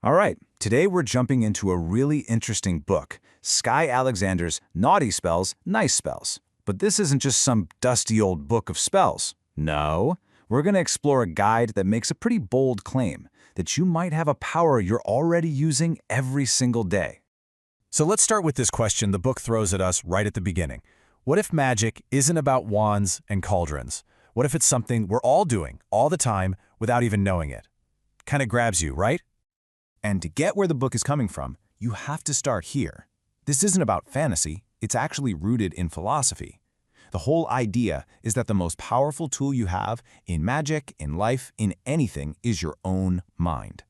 All right, today we're jumping into a really interesting book, Sky Alexander's Naughty Spells, Nice Spells. But this isn't just some dusty old book of spells. No, we're going to explore a guide that makes a pretty bold claim that you might have a power you're already using every single day. So let's start with this question the book throws at us right at the beginning. What if magic isn't about wands and cauldrons? What if it's something we're all doing all the time without even knowing it? Kind of grabs you, right? And to get where the book is coming from, you have to start here. This isn't about fantasy, it's actually rooted in philosophy. The whole idea is that the most powerful tool you have in magic, in life, in anything is your own mind.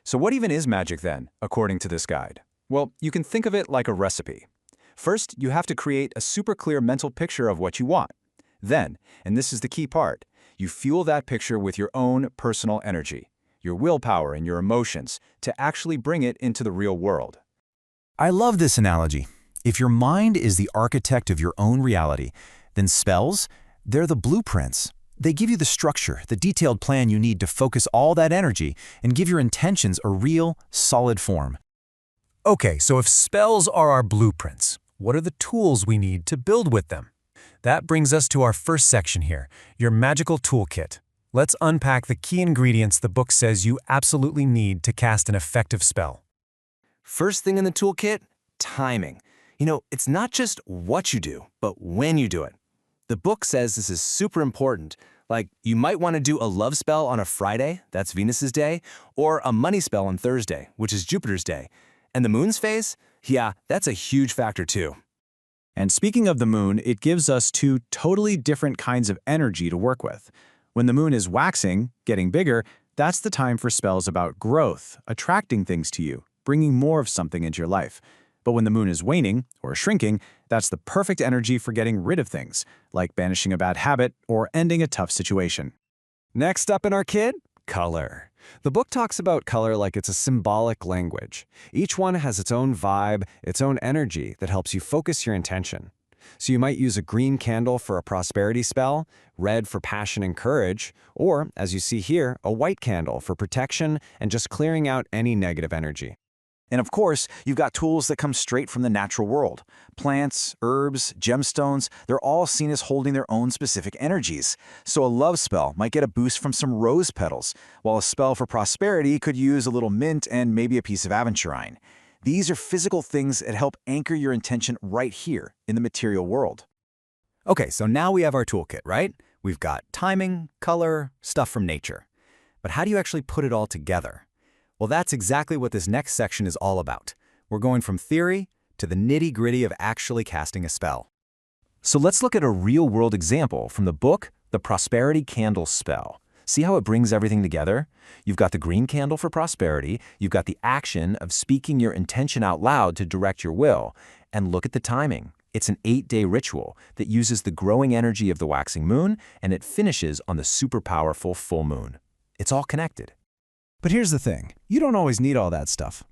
So what even is magic then, according to this guide? Well, you can think of it like a recipe. First, you have to create a super clear mental picture of what you want. Then, and this is the key part, you fuel that picture with your own personal energy, your willpower and your emotions, to actually bring it into the real world. I love this analogy. If your mind is the architect of your own reality, then spells, they're the blueprints. They give you the structure, the detailed plan you need to focus all that energy and give your intentions a real, solid form. Okay, so if spells are our blueprints, what are the tools we need to build with them? That brings us to our first section here, your magical toolkit. Let's unpack the key ingredients the book says you absolutely need to cast an effective spell. First thing in the toolkit, timing. It's not just what you do, but when you do it. The book says this is super important. Like, you might want to do a love spell on a Friday, that's Venus's day, or a money spell on Thursday, which is Jupiter's day. And the moon's phase? Yeah, that's a huge factor too. And speaking of the moon, it gives us two totally different kinds of energy to work with. When the moon is waxing, getting bigger, that's the time for spells about growth, attracting things to you, bringing more of something into your life. But when the moon is waning, or shrinking, that's the perfect energy for getting rid of things, like banishing a bad habit or ending a tough situation. Next up in our kit, color. The book talks about color like it's a symbolic language. Each one has its own vibe, its own energy that helps you focus your intention. So you might use a green candle for a prosperity spell, red for passion and courage, or, as you see here, a white candle for protection and just clearing out any negative energy. And of course, you've got tools that come straight from the natural world. Plants, herbs, gemstones, they're all seen as holding their own specific energies. So a love spell might get a boost from some rose petals, while a spell for prosperity could use a little mint and maybe a piece of aventurine. These are physical things that help anchor your intention right here in the material world. Okay, so now we have our toolkit, right? We've got timing, color, stuff from nature. But how do you actually put it all together? Well, that's exactly what this next section is all about. We're going from theory to the nitty-gritty of actually casting a spell. So let's look at a real-world example from the book, The Prosperity Candle Spell. See how it brings everything together? You've got the green candle for prosperity, you've got the action of speaking your intention out loud to direct your will, and look at the timing. It's an 8-day ritual that uses the growing energy of the waxing moon, and it finishes on the super powerful full moon. It's all connected. But here's the thing, you don't always need all that stuff.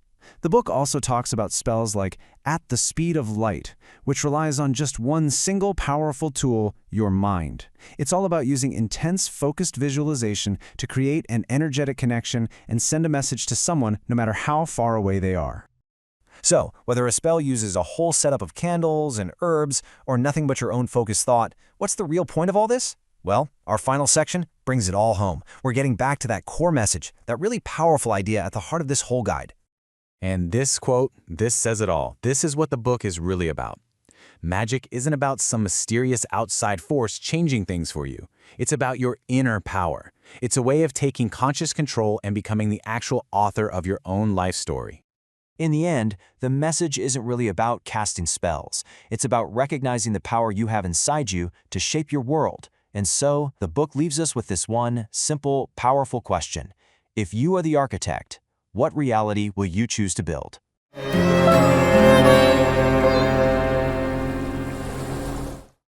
The book also talks about spells like At the Speed of Light, which relies on just one single powerful tool, your mind. It's all about using intense, focused visualization to create an energetic connection and send a message to someone no matter how far away they are. So, whether a spell uses a whole setup of candles and herbs, or nothing but your own focused thought, what's the real point of all this? Well, our final section brings it all home. We're getting back to that core message, that really powerful idea at the heart of this whole guide. And this quote, this says it all. This is what the book is really about. Magic isn't about some mysterious outside force changing things for you. It's about your inner power. It's a way of taking conscious control and becoming the actual author of your own life story. In the end, the message isn't really about casting spells. It's about recognizing the power you have inside you to shape your world. And so, the book leaves us with this one simple, powerful question. If you are the architect, what reality will you choose to build?